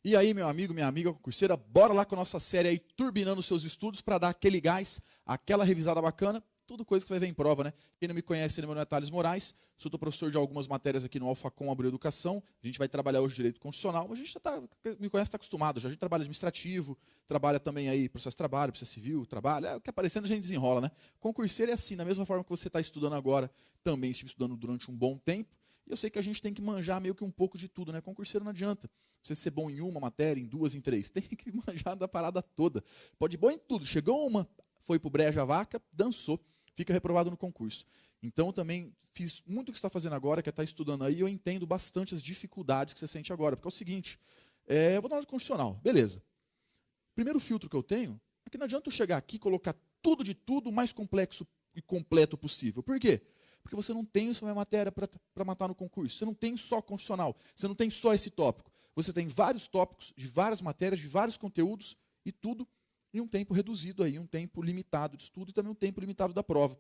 E aí, meu amigo, minha amiga concurseira, bora lá com a nossa série aí, turbinando seus estudos para dar aquele gás, aquela revisada bacana, tudo coisa que vai ver em prova, né? Quem não me conhece, meu nome é Thales Moraes, sou professor de algumas matérias aqui no Alfacom Abreu Educação, a gente vai trabalhar hoje direito constitucional, mas a gente me conhece, está acostumado já, a gente trabalha administrativo, trabalha também aí processo de trabalho, processo civil, trabalho, o que aparecendo a gente desenrola, né? Concurseiro é assim, da mesma forma que você está estudando agora, também estive estudando durante um bom tempo, e eu sei que a gente tem que manjar meio que um pouco de tudo, né? Concurseiro não adianta você ser bom em uma matéria, em duas, em três. Tem que manjar da parada toda. Pode ir bom em tudo. Chegou uma, foi pro brejo a vaca, dançou, fica reprovado no concurso. Então, eu também fiz muito o que você está fazendo agora, que é estar estudando aí, eu entendo bastante as dificuldades que você sente agora. Porque é o seguinte, eu vou dar uma de constitucional, beleza. Primeiro filtro que eu tenho é que não adianta eu chegar aqui e colocar tudo de tudo o mais complexo e completo possível. Por quê? Porque você não tem só uma matéria para matar no concurso. Você não tem só constitucional. Você não tem só esse tópico. Você tem vários tópicos, de várias matérias, de vários conteúdos, e tudo em um tempo reduzido, aí, um tempo limitado de estudo e também um tempo limitado da prova.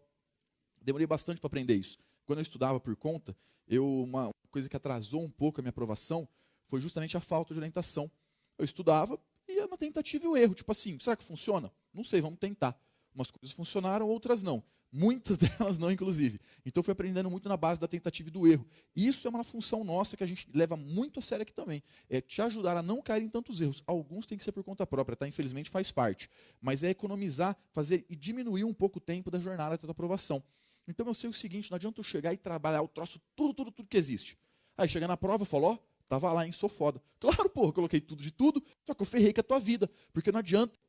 Demorei bastante para aprender isso. Quando eu estudava por conta, uma coisa que atrasou um pouco a minha aprovação foi justamente a falta de orientação. Eu estudava e ia na tentativa e o erro. Tipo assim, será que funciona? Não sei, vamos tentar. Umas coisas funcionaram, outras não. Muitas delas não, inclusive. Então, fui aprendendo muito na base da tentativa e do erro. Isso é uma função nossa que a gente leva muito a sério aqui também. É te ajudar a não cair em tantos erros. Alguns têm que ser por conta própria, tá? Infelizmente, faz parte. Mas é economizar, fazer e diminuir um pouco o tempo da jornada até a aprovação. Então, eu sei o seguinte, não adianta eu chegar e trabalhar o troço tudo que existe. Aí, chega na prova, eu falo, ó, tava lá, hein, sou foda. Claro, porra, eu coloquei tudo de tudo, só que eu ferrei com a tua vida. Porque não adianta.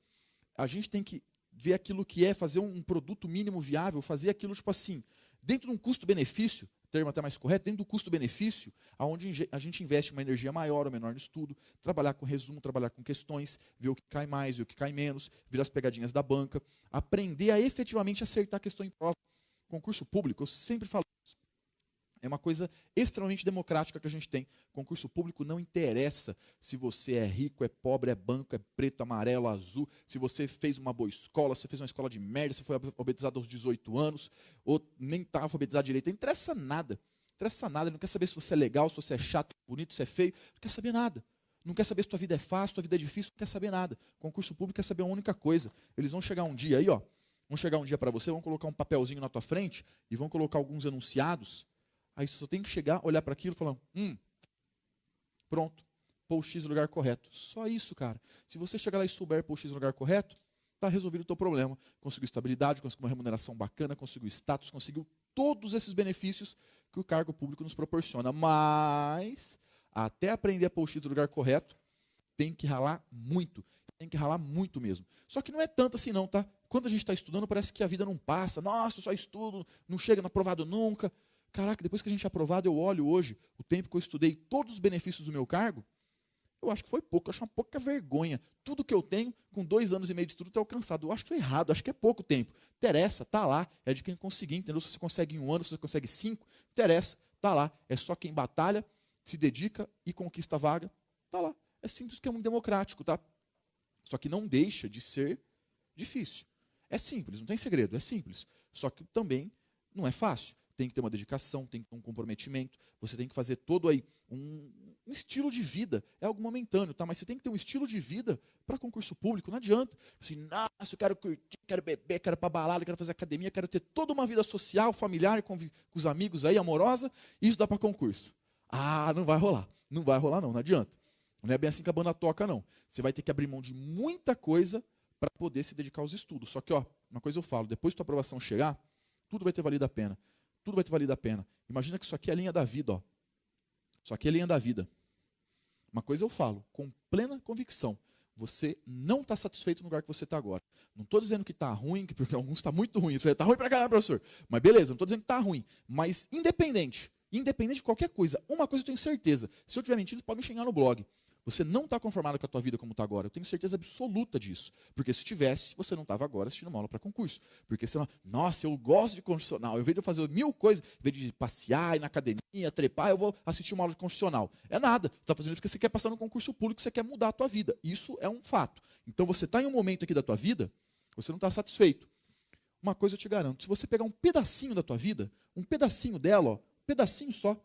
A gente tem que ver aquilo que é, fazer um produto mínimo viável, fazer aquilo, tipo assim, dentro de um custo-benefício, termo até mais correto, dentro do custo-benefício, onde a gente investe uma energia maior ou menor no estudo, trabalhar com resumo, trabalhar com questões, ver o que cai mais, ver o que cai menos, ver as pegadinhas da banca, aprender a efetivamente acertar a questão em prova. Concurso público, eu sempre falo isso. É uma coisa extremamente democrática que a gente tem. Concurso público não interessa se você é rico, é pobre, é branco, é preto, amarelo, azul, se você fez uma boa escola, se você fez uma escola de merda, se foi alfabetizado aos 18 anos, ou nem está alfabetizado direito. Não interessa nada. Não interessa nada. Ele não quer saber se você é legal, se você é chato, bonito, se é feio. Não quer saber nada. Não quer saber se tua vida é fácil, tua vida é difícil. Não quer saber nada. Concurso público quer saber uma única coisa. Eles vão chegar um dia aí, ó. Vão chegar um dia para você, vão colocar um papelzinho na tua frente e vão colocar alguns enunciados. Aí você só tem que chegar, olhar para aquilo e falar, pronto, pôr o X no lugar correto. Só isso, cara. Se você chegar lá e souber pôr o X no lugar correto, está resolvido o teu problema. Conseguiu estabilidade, conseguiu uma remuneração bacana, conseguiu status, conseguiu todos esses benefícios que o cargo público nos proporciona. Mas, até aprender a pôr o X no lugar correto, tem que ralar muito. Tem que ralar muito mesmo. Só que não é tanto assim não, tá? Quando a gente está estudando, parece que a vida não passa. Nossa, eu só estudo, não chega no aprovado nunca. Caraca, depois que a gente é aprovado, eu olho hoje o tempo que eu estudei todos os benefícios do meu cargo, eu acho que foi pouco, eu acho uma pouca vergonha. Tudo que eu tenho, com 2 anos e meio de estudo, está alcançado. Eu acho errado, acho que é pouco tempo. Interessa, está lá, é de quem conseguir, entendeu? Se você consegue em 1 ano, se você consegue 5, interessa, está lá. É só quem batalha, se dedica e conquista a vaga, está lá. É simples, que é muito democrático, tá? Só que não deixa de ser difícil. É simples, não tem segredo, é simples. Só que também não é fácil. Tem que ter uma dedicação, tem que ter um comprometimento, você tem que fazer todo aí um estilo de vida. É algo momentâneo, tá? Mas você tem que ter um estilo de vida para concurso público, não adianta. Assim, nossa, eu quero curtir, quero beber, quero ir para balada, quero fazer academia, quero ter toda uma vida social, familiar, com os amigos aí, amorosa, e isso dá para concurso. Ah, não vai rolar. Não vai rolar não adianta. Não é bem assim que a banda toca, não. Você vai ter que abrir mão de muita coisa para poder se dedicar aos estudos. Só que, ó, uma coisa eu falo, depois que a tua aprovação chegar, tudo vai ter valido a pena. Tudo vai ter valido a pena. Imagina que isso aqui é a linha da vida, ó. Isso aqui é a linha da vida. Uma coisa eu falo, com plena convicção. Você não está satisfeito no lugar que você está agora. Não estou dizendo que está ruim, porque alguns está muito ruim. Você está ruim para caramba, professor. Mas beleza, não estou dizendo que está ruim. Mas independente de qualquer coisa, uma coisa eu tenho certeza. Se eu estiver mentindo, você pode me xingar no blog. Você não está conformado com a tua vida como está agora. Eu tenho certeza absoluta disso. Porque se tivesse, você não estava agora assistindo uma aula para concurso. Porque você não, nossa, eu gosto de constitucional. Ao invés de eu fazer 1000 coisas, ao invés de passear, ir na academia, trepar, eu vou assistir uma aula de constitucional. É nada. Você está fazendo isso porque você quer passar no concurso público, você quer mudar a tua vida. Isso é um fato. Então você está em um momento aqui da tua vida, você não está satisfeito. Uma coisa eu te garanto, se você pegar um pedacinho da tua vida, um pedacinho dela, ó, um pedacinho só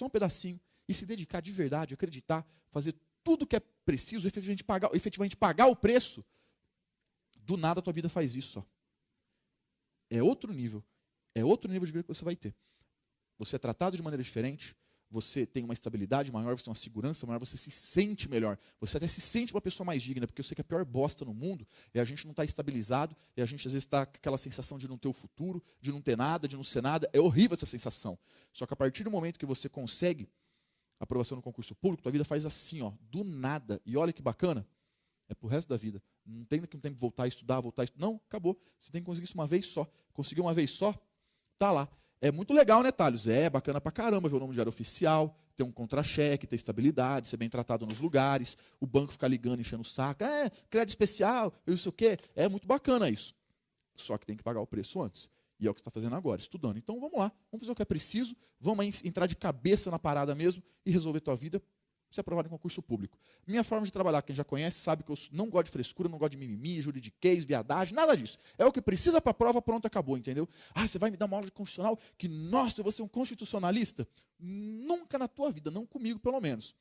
um pedacinho, e se dedicar de verdade, acreditar, fazer tudo que é preciso efetivamente pagar o preço, do nada a tua vida faz isso. Ó. É outro nível. É outro nível de vida que você vai ter. Você é tratado de maneira diferente, você tem uma estabilidade maior, você tem uma segurança maior, você se sente melhor. Você até se sente uma pessoa mais digna, porque eu sei que a pior bosta no mundo é a gente não estar estabilizado, e a gente às vezes está com aquela sensação de não ter o futuro, de não ter nada, de não ser nada. É horrível essa sensação. Só que a partir do momento que você consegue aprovação no concurso público, tua vida faz assim, ó, do nada. E olha que bacana, é pro resto da vida. Não tem daqui um tempo voltar a estudar, Não, acabou. Você tem que conseguir isso uma vez só. Conseguiu uma vez só, tá lá. É muito legal, né, Thales? É bacana pra caramba ver o nome de área oficial, ter um contra-cheque, ter estabilidade, ser bem tratado nos lugares, o banco ficar ligando, enchendo o saco. Crédito especial, eu não sei o quê. É muito bacana isso. Só que tem que pagar o preço antes. E é o que você está fazendo agora, estudando. Então vamos lá, vamos fazer o que é preciso, vamos entrar de cabeça na parada mesmo e resolver tua vida, ser aprovado em concurso público. Minha forma de trabalhar, quem já conhece, sabe que eu não gosto de frescura, não gosto de mimimi, juridiquês, viadagem, nada disso. É o que precisa para a prova, pronto, acabou, entendeu? Você vai me dar uma aula de constitucional que, nossa, eu vou ser um constitucionalista? Nunca na tua vida, não comigo pelo menos.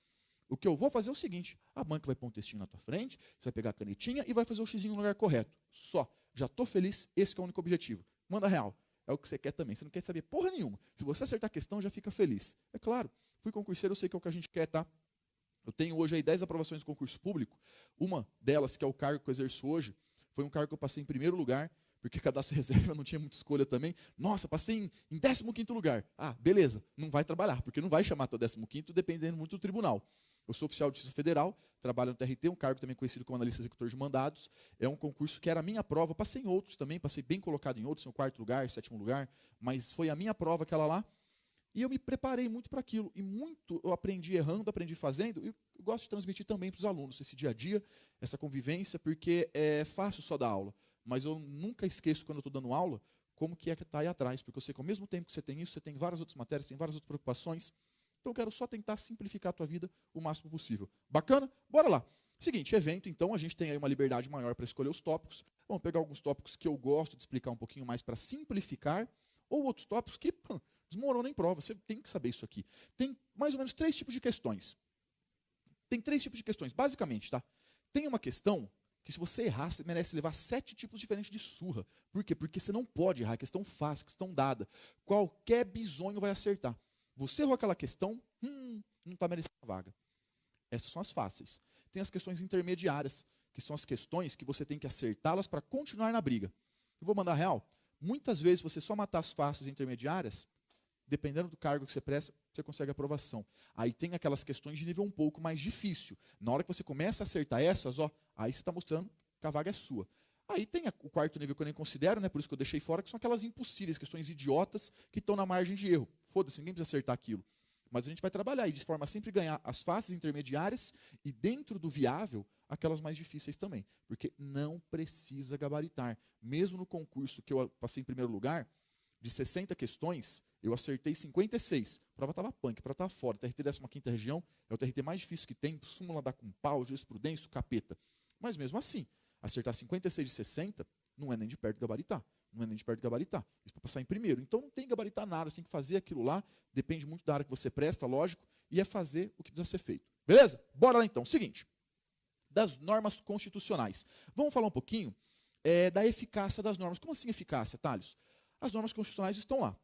O que eu vou fazer é o seguinte, a banca vai pôr um textinho na tua frente, você vai pegar a canetinha e vai fazer o xizinho no lugar correto. Só. Já estou feliz, esse que é o único objetivo. Manda real. É o que você quer também. Você não quer saber porra nenhuma. Se você acertar a questão, já fica feliz. É claro, fui concurseiro, eu sei que é o que a gente quer, tá? Eu tenho hoje aí 10 aprovações de concurso público. Uma delas, que é o cargo que eu exerço hoje, foi um cargo que eu passei em primeiro lugar, porque cadastro reserva não tinha muita escolha também. Nossa, passei em 15º lugar. Beleza, não vai trabalhar, porque não vai chamar teu 15º, dependendo muito do tribunal. Eu sou oficial de Justiça Federal, trabalho no TRT, um cargo também conhecido como analista executor de mandados. É um concurso que era a minha prova, passei em outros também, passei bem colocado em outros, no 4º lugar, 7º lugar, mas foi a minha prova aquela lá. E eu me preparei muito para aquilo. E muito eu aprendi errando, aprendi fazendo. E eu gosto de transmitir também para os alunos esse dia a dia, essa convivência, porque é fácil só dar aula. Mas eu nunca esqueço, quando eu estou dando aula, como que é que está aí atrás. Porque eu sei que ao mesmo tempo que você tem isso, você tem várias outras matérias, tem várias outras preocupações. Então eu quero só tentar simplificar a tua vida o máximo possível. Bacana? Bora lá. Seguinte, evento, então, a gente tem aí uma liberdade maior para escolher os tópicos. Vamos pegar alguns tópicos que eu gosto de explicar um pouquinho mais para simplificar, ou outros tópicos que desmoronam em prova. Você tem que saber isso aqui. Tem mais ou menos 3 tipos de questões. Tem 3 tipos de questões, basicamente, tá? Tem uma questão que, se você errar, você merece levar 7 tipos diferentes de surra. Por quê? Porque você não pode errar. É questão fácil, questão dada. Qualquer bisonho vai acertar. Você errou aquela questão, não está merecendo a vaga. Essas são as fáceis. Tem as questões intermediárias, que são as questões que você tem que acertá-las para continuar na briga. Eu vou mandar real. Muitas vezes, você só matar as fáceis intermediárias, dependendo do cargo que você presta, você consegue aprovação. Aí tem aquelas questões de nível um pouco mais difícil. Na hora que você começa a acertar essas, aí você está mostrando que a vaga é sua. Aí tem o 4º nível que eu nem considero, né, por isso que eu deixei fora, que são aquelas impossíveis, questões idiotas que estão na margem de erro. Foda-se, ninguém precisa acertar aquilo. Mas a gente vai trabalhar aí de forma a sempre ganhar as fáceis intermediárias e, dentro do viável, aquelas mais difíceis também. Porque não precisa gabaritar. Mesmo no concurso que eu passei em primeiro lugar, de 60 questões, eu acertei 56. A prova estava punk, a prova estava fora. O TRT 15ª região é o TRT mais difícil que tem, súmula dá com pau, jurisprudência, capeta. Mas mesmo assim, acertar 56 de 60 não é nem de perto gabaritar. Não é nem de perto gabaritar. Isso para passar em primeiro. Então não tem que gabaritar nada, você tem que fazer aquilo lá, depende muito da área que você presta, lógico, e é fazer o que precisa ser feito. Beleza? Bora lá então. Seguinte, das normas constitucionais. Vamos falar um pouquinho da eficácia das normas. Como assim eficácia, Thales? As normas constitucionais estão lá.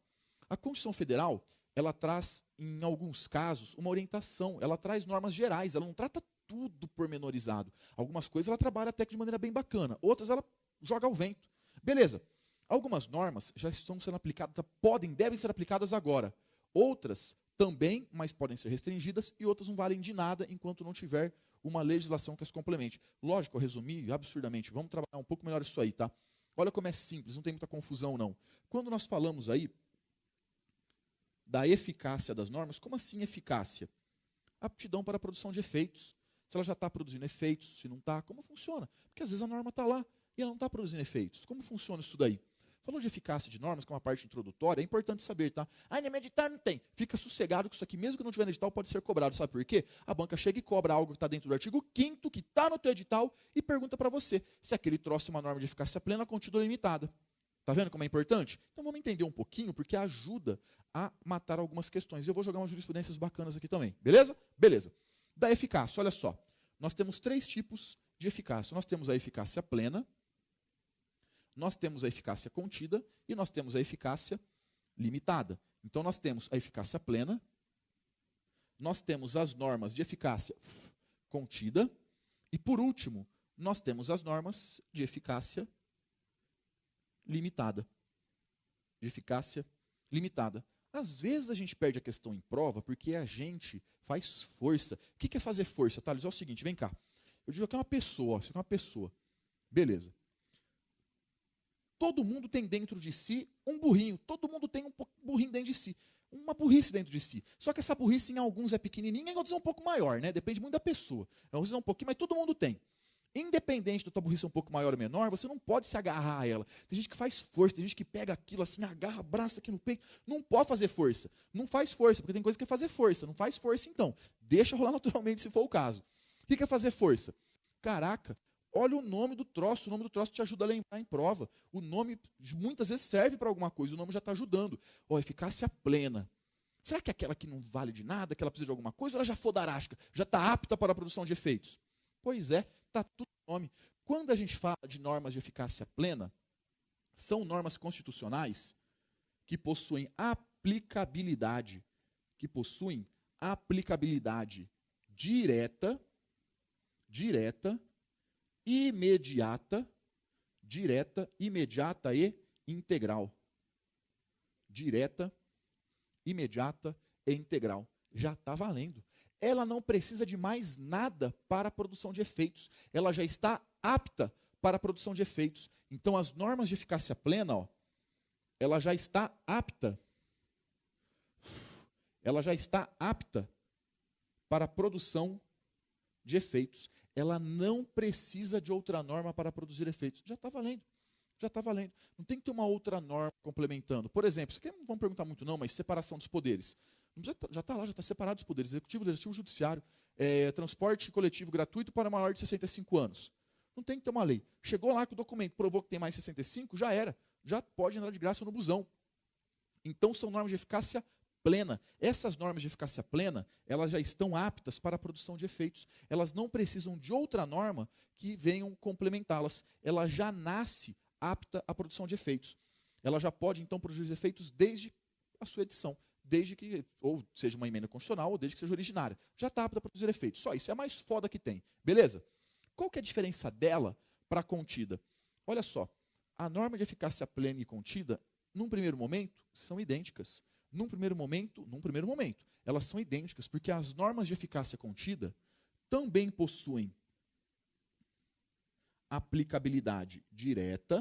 A Constituição Federal, ela traz, em alguns casos, uma orientação. Ela traz normas gerais, ela não trata tudo pormenorizado. Algumas coisas ela trabalha até que de maneira bem bacana. Outras ela joga ao vento. Beleza. Algumas normas já estão sendo aplicadas, devem ser aplicadas agora. Outras também, mas podem ser restringidas, e outras não valem de nada enquanto não tiver uma legislação que as complemente. Lógico, eu resumi absurdamente. Vamos trabalhar um pouco melhor isso aí, tá? Olha como é simples, não tem muita confusão, não. Quando nós falamos aí da eficácia das normas, como assim eficácia? Aptidão para a produção de efeitos. Se ela já está produzindo efeitos, se não está, como funciona? Porque às vezes a norma está lá e ela não está produzindo efeitos. Como funciona isso daí? Falou de eficácia de normas, que é uma parte introdutória, é importante saber, tá? No meu edital não tem. Fica sossegado que isso aqui, mesmo que não tiver no edital, pode ser cobrado. Sabe por quê? A banca chega e cobra algo que está dentro do artigo 5º, que está no teu edital, e pergunta para você se aquele troço é uma norma de eficácia plena contida ou limitada. Tá vendo como é importante? Então vamos entender um pouquinho, porque ajuda a matar algumas questões. Eu vou jogar umas jurisprudências bacanas aqui também. Beleza? Beleza. Da eficácia, olha só. nós temos 3 tipos de eficácia. Nós temos a eficácia plena, nós temos a eficácia contida e nós temos a eficácia limitada. Então, nós temos a eficácia plena, nós temos as normas de eficácia contida e, por último, nós temos as normas de eficácia limitada. De eficácia limitada. Às vezes a gente perde a questão em prova porque a gente faz força. O que é fazer força, Thales? É o seguinte, vem cá. Eu digo que é uma pessoa, isso aqui é uma pessoa. Beleza. Todo mundo tem dentro de si um burrinho. Todo mundo tem um burrinho dentro de si. Uma burrice dentro de si. Só que essa burrice em alguns é pequenininha, em outros é um pouco maior, né? Depende muito da pessoa. Em alguns é um pouquinho, mas todo mundo tem. Independente da tua burrice ser um pouco maior ou menor, você não pode se agarrar a ela. Tem gente que faz força, tem gente que pega aquilo assim, agarra, abraça aqui no peito. Não pode fazer força. Não faz força, porque tem coisa que é fazer força. Não faz força então. Deixa rolar naturalmente se for o caso. O que é fazer força? Caraca, olha o nome do troço. O nome do troço te ajuda a lembrar em prova. O nome muitas vezes serve para alguma coisa. O nome já está ajudando. Ó, eficácia plena. Será que é aquela que não vale de nada, que ela precisa de alguma coisa, ou ela já fodarástica, já está apta para a produção de efeitos? Pois é, está tudo no nome. Quando a gente fala de normas de eficácia plena, são normas constitucionais que possuem aplicabilidade, direta, imediata e integral. Direta, imediata e integral. Já está valendo. Ela não precisa de mais nada para a produção de efeitos. Ela já está apta para a produção de efeitos. Então, as normas de eficácia plena, ó, ela já está apta para a produção de efeitos. Ela não precisa de outra norma para produzir efeitos. Já está valendo. Já está valendo. Não tem que ter uma outra norma complementando. Por exemplo, isso aqui não vão perguntar muito não, mas separação dos poderes. Já está lá, já está separado os poderes. Executivo, legislativo, judiciário. Transporte coletivo gratuito para maior de 65 anos. Não tem que ter uma lei. Chegou lá que o documento provou que tem mais de 65, já era. Já pode entrar de graça no busão. Então, são normas de eficácia plena. Essas normas de eficácia plena, elas já estão aptas para a produção de efeitos. Elas não precisam de outra norma que venham complementá-las. Ela já nasce apta à produção de efeitos. Ela já pode, então, produzir efeitos desde a sua edição. Desde que, ou seja uma emenda constitucional, ou desde que seja originária. Já está apta a produzir efeitos. Só isso. É a mais foda que tem. Beleza? Qual que é a diferença dela para a contida? Olha só. A norma de eficácia plena e contida, num primeiro momento, são idênticas. Num primeiro momento, elas são idênticas, porque as normas de eficácia contida também possuem aplicabilidade direta.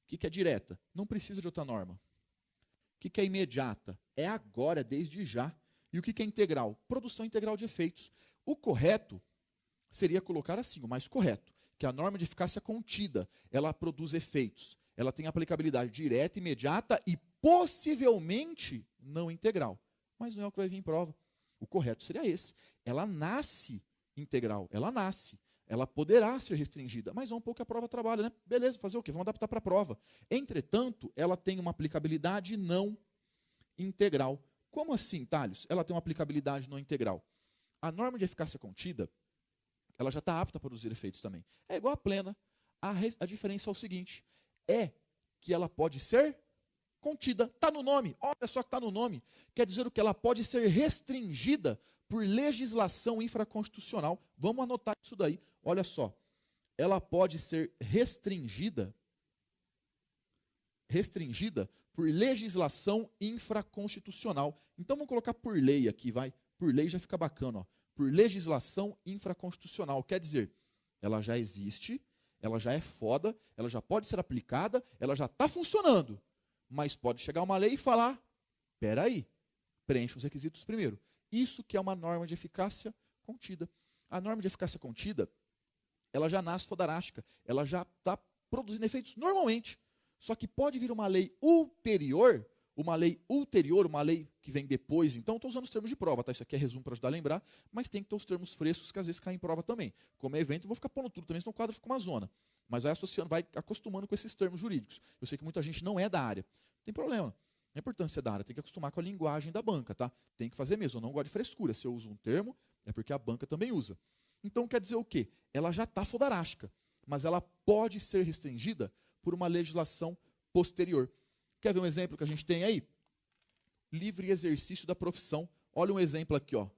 O que é direta? Não precisa de outra norma. O que é imediata? É agora, desde já. E o que é integral? Produção integral de efeitos. O correto seria colocar assim, o mais correto, que a norma de eficácia contida, ela produz efeitos. Ela tem aplicabilidade direta, imediata e possivelmente não integral. Mas não é o que vai vir em prova. O correto seria esse. Ela nasce integral, ela nasce. Ela poderá ser restringida, mas é um pouco que a prova trabalha, né? Beleza, fazer o quê? Vamos adaptar para a prova. Entretanto, ela tem uma aplicabilidade não integral. Como assim, Thales? Ela tem uma aplicabilidade não integral. A norma de eficácia contida, ela já está apta a produzir efeitos também. É igual a plena. A diferença é o seguinte, é que ela pode ser contida. Está no nome, olha só que está no nome. Quer dizer o que? Ela pode ser restringida por legislação infraconstitucional. Vamos anotar isso daí. Olha só, ela pode ser restringida por legislação infraconstitucional. Então vamos colocar por lei aqui, vai. Por lei já fica bacana, ó. Por legislação infraconstitucional. Quer dizer, ela já existe, ela já é foda, ela já pode ser aplicada, ela já está funcionando. Mas pode chegar uma lei e falar, espera aí, preencha os requisitos primeiro. Isso que é uma norma de eficácia contida. A norma de eficácia contida, ela já nasce fodarástica, ela já está produzindo efeitos normalmente. Só que pode vir uma lei ulterior, uma lei que vem depois. Então, estou usando os termos de prova, tá? Isso aqui é resumo para ajudar a lembrar, mas tem que ter os termos frescos que às vezes caem em prova também. Como é evento, eu vou ficar pondo tudo também, senão o quadro fica uma zona. Mas vai associando, vai acostumando com esses termos jurídicos. Eu sei que muita gente não é da área. Não tem problema. A importância da área, tem que acostumar com a linguagem da banca, tá? Tem que fazer mesmo, eu não gosto de frescura. Se eu uso um termo, é porque a banca também usa. Então quer dizer o quê? Ela já está fodarástica, mas ela pode ser restringida por uma legislação posterior. Quer ver um exemplo que a gente tem aí? Livre exercício da profissão. Olha um exemplo aqui, ó.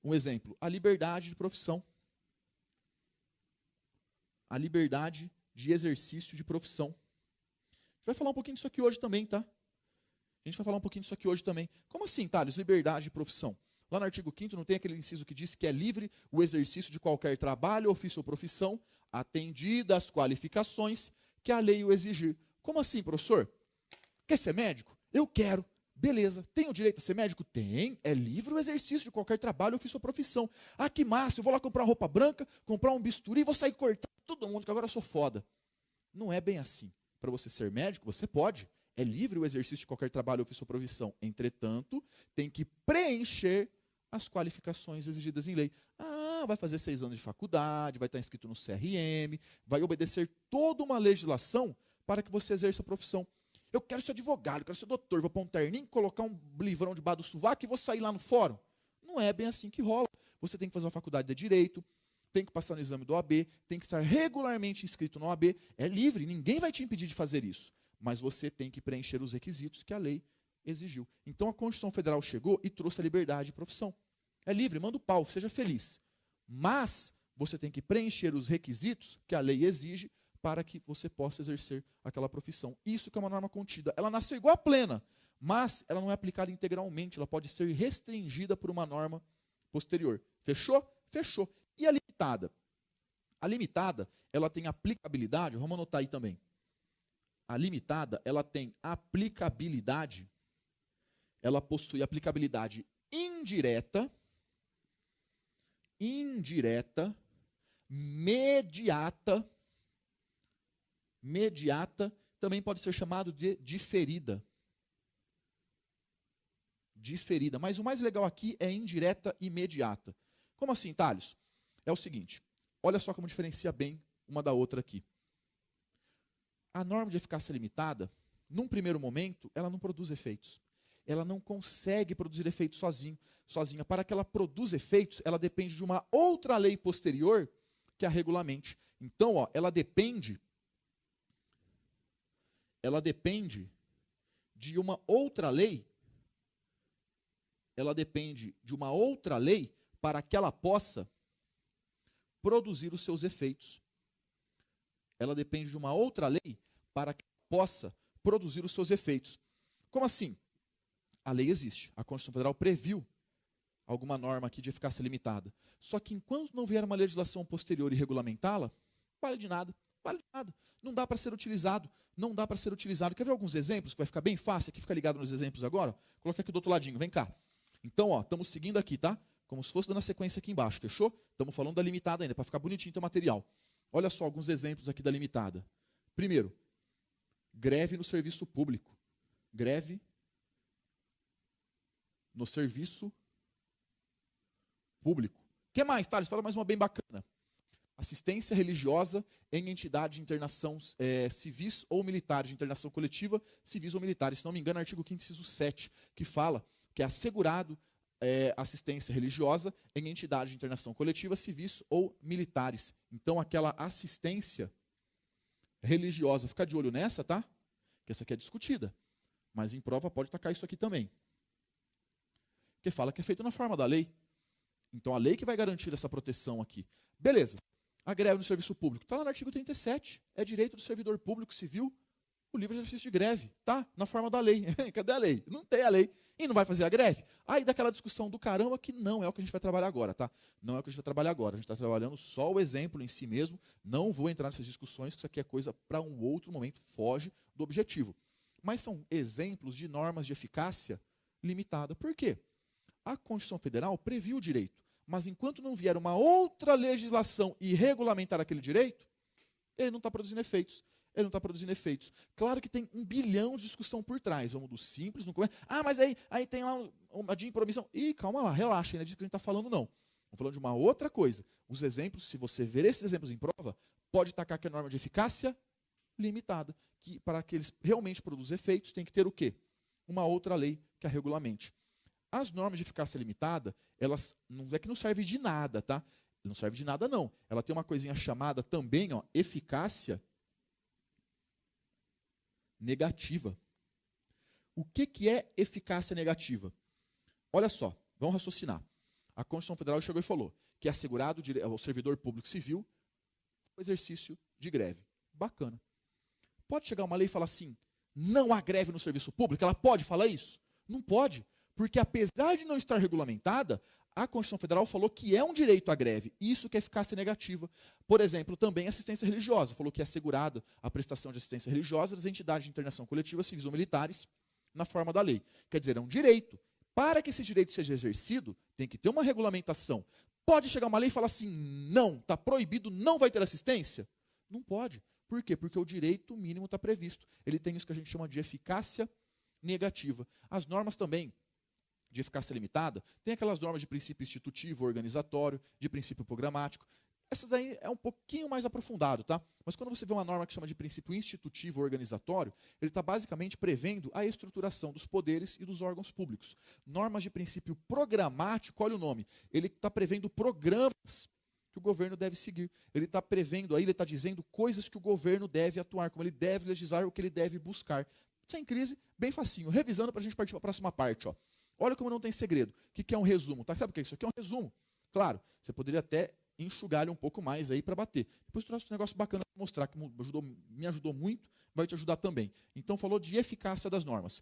Um exemplo, a liberdade de profissão. A liberdade de exercício de profissão. A gente vai falar um pouquinho disso aqui hoje também, tá? A gente vai falar um pouquinho disso aqui hoje também. Como assim, Thales? Liberdade de profissão. Lá no artigo 5º não tem aquele inciso que diz que é livre o exercício de qualquer trabalho, ofício ou profissão, atendida às qualificações que a lei o exigir. Como assim, professor? Quer ser médico? Eu quero. Beleza. Tem o direito a ser médico? Tem. É livre o exercício de qualquer trabalho, ofício ou profissão. Ah, que massa, eu vou lá comprar uma roupa branca, comprar um bisturi e vou sair cortando todo mundo, que agora eu sou foda. Não é bem assim. Para você ser médico, você pode. É livre o exercício de qualquer trabalho, ofício ou profissão. Entretanto, tem que preencher as qualificações exigidas em lei. Ah, vai fazer 6 anos de faculdade, vai estar inscrito no CRM, vai obedecer toda uma legislação para que você exerça a profissão. Eu quero ser advogado, eu quero ser doutor, vou pôr um terninho, colocar um livrão debaixo do sovaco e vou sair lá no fórum. Não é bem assim que rola. Você tem que fazer uma faculdade de direito, tem que passar no exame do OAB, tem que estar regularmente inscrito no OAB. É livre, ninguém vai te impedir de fazer isso. Mas você tem que preencher os requisitos que a lei exigiu. Então a Constituição Federal chegou e trouxe a liberdade de profissão. É livre, manda o pau, seja feliz. Mas você tem que preencher os requisitos que a lei exige para que você possa exercer aquela profissão. Isso que é uma norma contida. Ela nasceu igual a plena, mas ela não é aplicada integralmente, ela pode ser restringida por uma norma posterior. Fechou? Fechou. E a limitada? A limitada, ela tem aplicabilidade, vamos anotar aí também. A limitada, ela tem aplicabilidade, ela possui aplicabilidade indireta, mediata, também pode ser chamado de diferida. Diferida. Mas o mais legal aqui é indireta e imediata. Como assim, Thales? É o seguinte, olha só como diferencia bem uma da outra aqui. A norma de eficácia limitada, num primeiro momento, ela não produz efeitos. Ela não consegue produzir efeitos sozinha. Para que ela produza efeitos, ela depende de uma outra lei posterior que a regulamente. Então, ó, ela depende de uma outra lei, para que ela possa produzir os seus efeitos. Ela depende de uma outra lei para que possa produzir os seus efeitos. Como assim? A lei existe. A Constituição Federal previu alguma norma aqui de eficácia limitada. Só que enquanto não vier uma legislação posterior e regulamentá-la, vale de nada. Vale de nada. Não dá para ser utilizado. Não dá para ser utilizado. Quer ver alguns exemplos que vai ficar bem fácil? Aqui fica ligado nos exemplos agora. Coloca aqui do outro ladinho. Vem cá. Então, ó, estamos seguindo aqui, tá? Como se fosse dando a sequência aqui embaixo, fechou? Estamos falando da limitada ainda, para ficar bonitinho o teu material. Olha só alguns exemplos aqui da limitada. Primeiro, greve no serviço público. Greve no serviço público. O que mais, Thales? Fala mais uma bem bacana. Assistência religiosa em entidade de internação civis ou militar, de internação coletiva, civis ou militar. Se não me engano, artigo 5º, inciso 7, que fala que é assegurado assistência religiosa em entidade de internação coletiva, civis ou militares. Então, aquela assistência religiosa, fica de olho nessa, tá? Que essa aqui é discutida. Mas em prova pode tacar isso aqui também. Porque fala que é feito na forma da lei. Então, a lei que vai garantir essa proteção aqui. Beleza. A greve no serviço público. Está lá no artigo 37. É direito do servidor público civil o livre exercício de greve. Tá? Na forma da lei. Cadê a lei? Não tem a lei. E não vai fazer a greve? Aí daquela discussão do caramba que não é o que a gente vai trabalhar agora, tá? Não é o que a gente vai trabalhar agora. A gente está trabalhando só o exemplo em si mesmo. Não vou entrar nessas discussões, que isso aqui é coisa para um outro momento. Foge do objetivo. Mas são exemplos de normas de eficácia limitada. Por quê? A Constituição Federal previu o direito. Mas enquanto não vier uma outra legislação e regulamentar aquele direito, ele não está produzindo efeitos. Ele não está produzindo efeitos. Claro que tem 1 bilhão de discussão por trás. Vamos do simples, no começo. Ah, mas aí tem lá uma de impromissão. Ih, calma lá, relaxa, não é disso que a gente está falando, não. Estamos falando de uma outra coisa. Os exemplos, se você ver esses exemplos em prova, pode tacar que a norma de eficácia limitada. Que para que eles realmente produzam efeitos, tem que ter o quê? Uma outra lei que a regulamente. As normas de eficácia limitada, elas não é que não servem de nada, tá? Não serve de nada, não. Ela tem uma coisinha chamada também, ó, eficácia negativa. O que é eficácia negativa? Olha só, vamos raciocinar. A Constituição Federal chegou e falou que é assegurado ao servidor público civil o exercício de greve. Bacana. Pode chegar uma lei e falar assim, não há greve no serviço público? Ela pode falar isso? Não pode, porque apesar de não estar regulamentada, a Constituição Federal falou que é um direito à greve, isso que é eficácia negativa. Por exemplo, também assistência religiosa, falou que é assegurada a prestação de assistência religiosa das entidades de internação coletiva, civis ou militares, na forma da lei. Quer dizer, é um direito. Para que esse direito seja exercido, tem que ter uma regulamentação. Pode chegar uma lei e falar assim, não, está proibido, não vai ter assistência? Não pode. Por quê? Porque o direito mínimo está previsto. Ele tem isso que a gente chama de eficácia negativa. As normas também de eficácia limitada, tem aquelas normas de princípio institutivo, organizatório, de princípio programático. Essas aí é um pouquinho mais aprofundado, tá? Mas quando você vê uma norma que chama de princípio institutivo organizatório, ele está basicamente prevendo a estruturação dos poderes e dos órgãos públicos. Normas de princípio programático, olha o nome, ele está prevendo programas que o governo deve seguir. Ele está prevendo aí, ele está dizendo coisas que o governo deve atuar, como ele deve legislar, o que ele deve buscar. Sem crise, bem facinho. Revisando para a gente partir para a próxima parte, ó. Olha como não tem segredo. O que é um resumo? Tá? Sabe o que é isso? Aqui é um resumo. Claro, você poderia até enxugar ele um pouco mais aí para bater. Depois trouxe um negócio bacana para mostrar, que me ajudou muito, vai te ajudar também. Então falou de eficácia das normas.